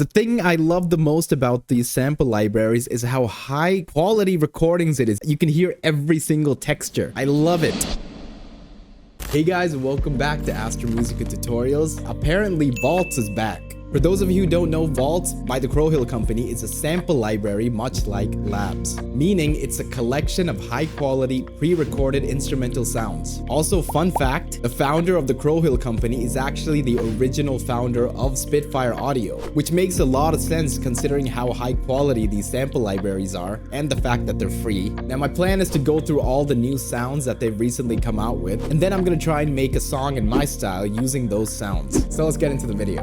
The thing I love the most about these sample libraries is how high quality recordings it is. You can hear every single texture. I love it. Hey guys, welcome back to Astro Musica Tutorials. Apparently VAULTS is back. For those of you who don't know, VAULTS by the Crow Hill Company is a sample library much like Labs, meaning it's a collection of high-quality, pre-recorded instrumental sounds. Also, fun fact, the founder of the Crow Hill Company is actually the original founder of Spitfire Audio, which makes a lot of sense considering how high quality these sample libraries are and the fact that they're free. Now, my plan is to go through all the new sounds that they've recently come out with, and then I'm gonna try and make a song in my style using those sounds. So let's get into the video.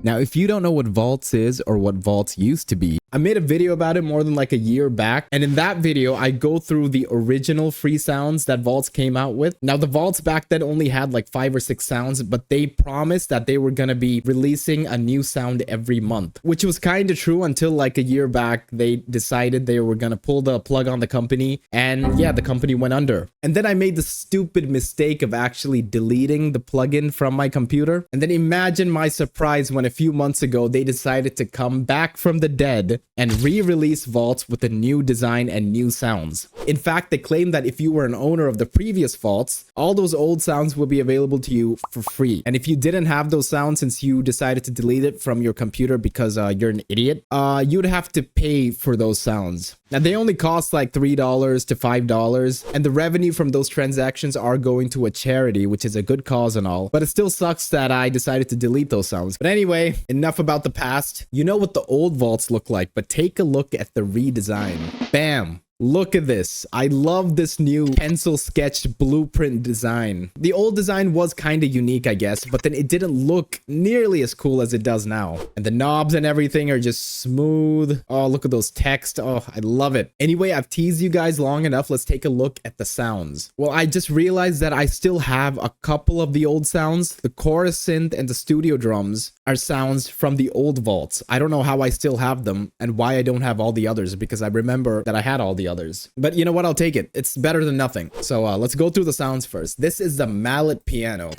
Now, if you don't know what VAULTS is or what VAULTS used to be, I made a video about it more than like a year back. And in that video, I go through the original free sounds that VAULTS came out with. Now, the VAULTS back then only had like 5 or 6 sounds, but they promised that they were going to be releasing a new sound every month, which was kind of true until like a year back. They decided they were going to pull the plug on the company. And yeah, the company went under. And then I made the stupid mistake of actually deleting the plugin from my computer. And then imagine my surprise when a few months ago, they decided to come back from the dead and re-release VAULTS with a new design and new sounds. In fact, they claim that if you were an owner of the previous VAULTS, all those old sounds will be available to you for free. And if you didn't have those sounds since you decided to delete it from your computer because you're an idiot, you'd have to pay for those sounds. Now, they only cost like $3 to $5, and the revenue from those transactions are going to a charity, which is a good cause and all, but it still sucks that I decided to delete those sounds. But anyway, enough about the past. You know what the old VAULTS look like, but take a look at the redesign. Bam! Look at this. I love this new pencil sketch blueprint design. The old design was kind of unique, I guess, but then it didn't look nearly as cool as it does now. And the knobs and everything are just smooth. Oh, look at those text. Oh, I love it. Anyway, I've teased you guys long enough. Let's take a look at the sounds. Well, I just realized that I still have a couple of the old sounds. The chorus synth and the studio drums are sounds from the old VAULTS. I don't know how I still have them and why I don't have all the others, because I remember that I had all the others. But you know what? I'll take it. It's better than nothing. So let's go through the sounds first. This is the mallet piano.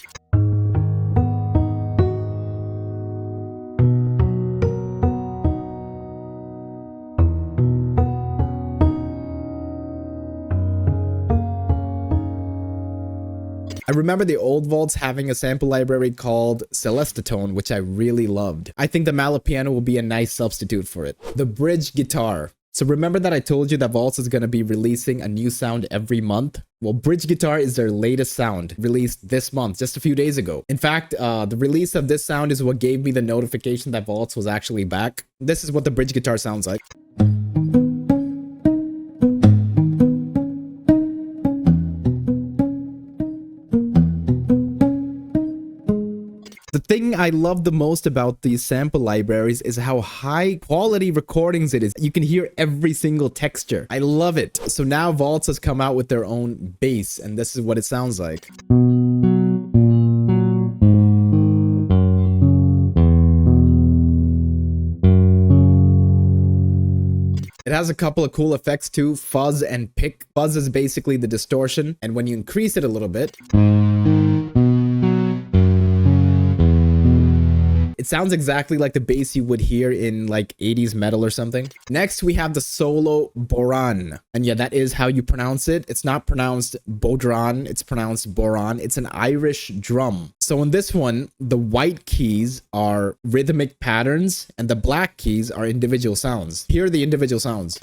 I remember the old VAULTS having a sample library called Celestatone, which I really loved. I think the mallet piano will be a nice substitute for it. The bridge guitar. So remember that I told you that VAULTS is going to be releasing a new sound every month? Well, bridge guitar is their latest sound, released this month, just a few days ago. In fact, the release of this sound is what gave me the notification that VAULTS was actually back. This is what the bridge guitar sounds like. The thing I love the most about these sample libraries is how high quality recordings it is. You can hear every single texture. I love it. So now VAULTS has come out with their own bass, and this is what it sounds like. It has a couple of cool effects too, fuzz and pick. Fuzz is basically the distortion, and when you increase it a little bit, it sounds exactly like the bass you would hear in like 80s metal or something. Next, we have the solo boran. And yeah, that is how you pronounce it. It's not pronounced bodran, it's pronounced boran. It's an Irish drum. So in this one, the white keys are rhythmic patterns and the black keys are individual sounds. Here are the individual sounds.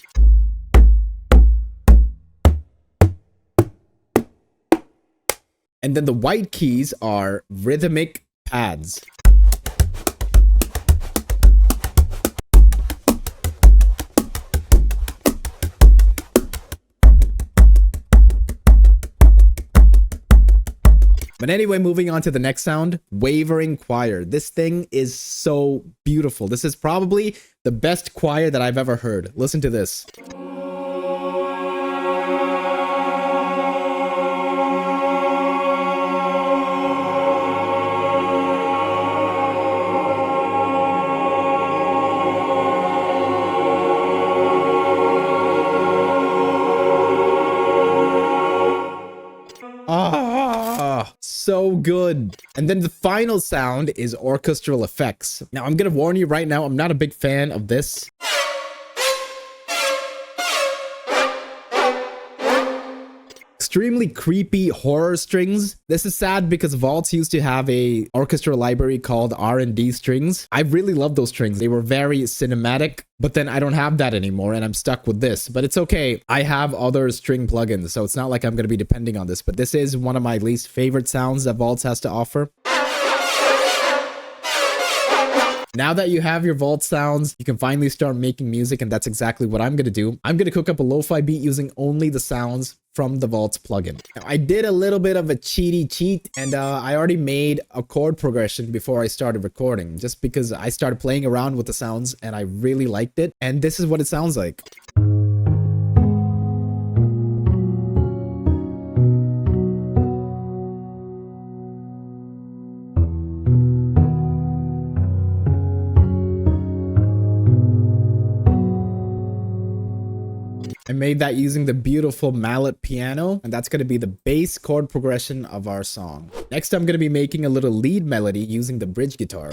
And then the white keys are rhythmic pads. But anyway, moving on to the next sound, wavering choir. This thing is so beautiful. This is probably the best choir that I've ever heard. Listen to this. So good. And then the final sound is orchestral effects. Now, I'm going to warn you right now, I'm not a big fan of this. Extremely creepy horror strings. This is sad because Vaults used to have a orchestra library called R&D strings. I really love those strings. They were very cinematic, but then I don't have that anymore and I'm stuck with this. But it's okay. I have other string plugins, so it's not like I'm going to be depending on this. But this is one of my least favorite sounds that Vaults has to offer. Now that you have your Vault sounds, you can finally start making music, and that's exactly what I'm going to do. I'm going to cook up a lo-fi beat using only the sounds from the Vaults plugin. Now, I did a little bit of a cheat, and I already made a chord progression before I started recording, just because I started playing around with the sounds and I really liked it. And this is what it sounds like. I made that using the beautiful mallet piano, and that's going to be the bass chord progression of our song. Next, I'm going to be making a little lead melody using the bridge guitar.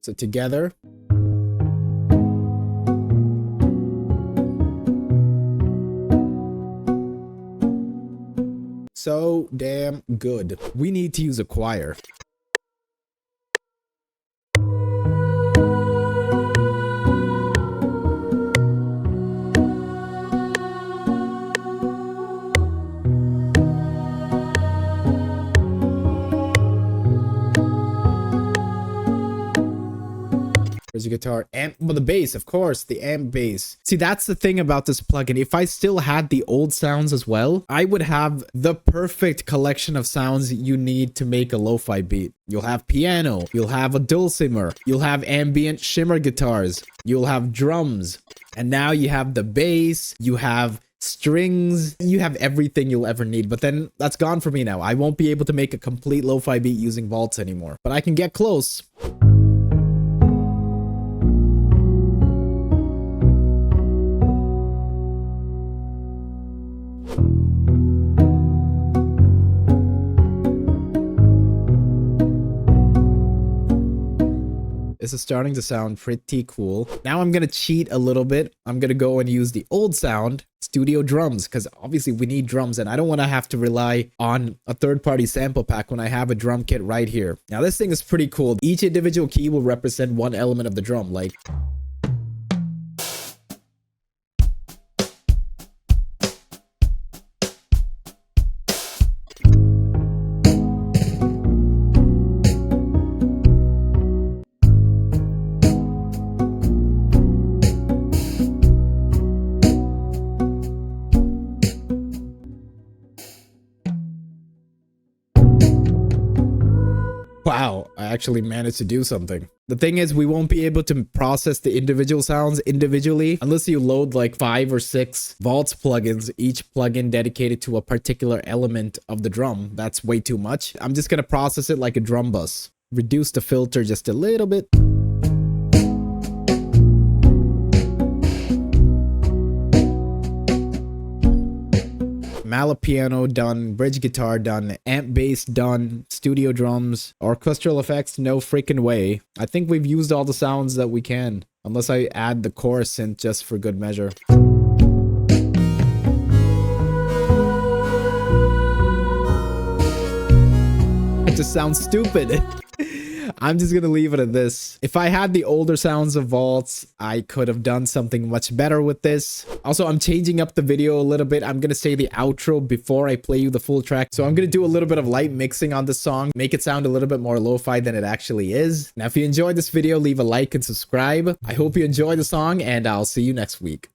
So together. So damn good. We need to use a choir. There's your guitar amp, well, the bass, of course, the amp bass. See, that's the thing about this plugin. If I still had the old sounds as well, I would have the perfect collection of sounds you need to make a lo-fi beat. You'll have piano, you'll have a dulcimer, you'll have ambient shimmer guitars, you'll have drums, and now you have the bass, you have strings, you have everything you'll ever need. But then that's gone for me now. I won't be able to make a complete lo-fi beat using Vaults anymore, but I can get close. This is starting to sound pretty cool. Now I'm going to cheat a little bit. I'm going to go and use the old sound, studio drums, because obviously we need drums and I don't want to have to rely on a third-party sample pack when I have a drum kit right here. Now this thing is pretty cool. Each individual key will represent one element of the drum, like... Wow, I actually managed to do something. The thing is, we won't be able to process the individual sounds individually unless you load like 5 or 6 Vaults plugins, each plugin dedicated to a particular element of the drum. That's way too much. I'm just gonna process it like a drum bus. Reduce the filter just a little bit. Mallet piano done, bridge guitar done, amp bass done, studio drums, orchestral effects, no freaking way. I think we've used all the sounds that we can, unless I add the chorus synth just for good measure. It just sounds stupid. I'm just gonna leave it at this. If I had the older sounds of Vaults, I could have done something much better with this. Also, I'm changing up the video a little bit. I'm gonna say the outro before I play you the full track. So I'm gonna do a little bit of light mixing on this song, make it sound a little bit more lo-fi than it actually is. Now, if you enjoyed this video, leave a like and subscribe. I hope you enjoy the song, and I'll see you next week.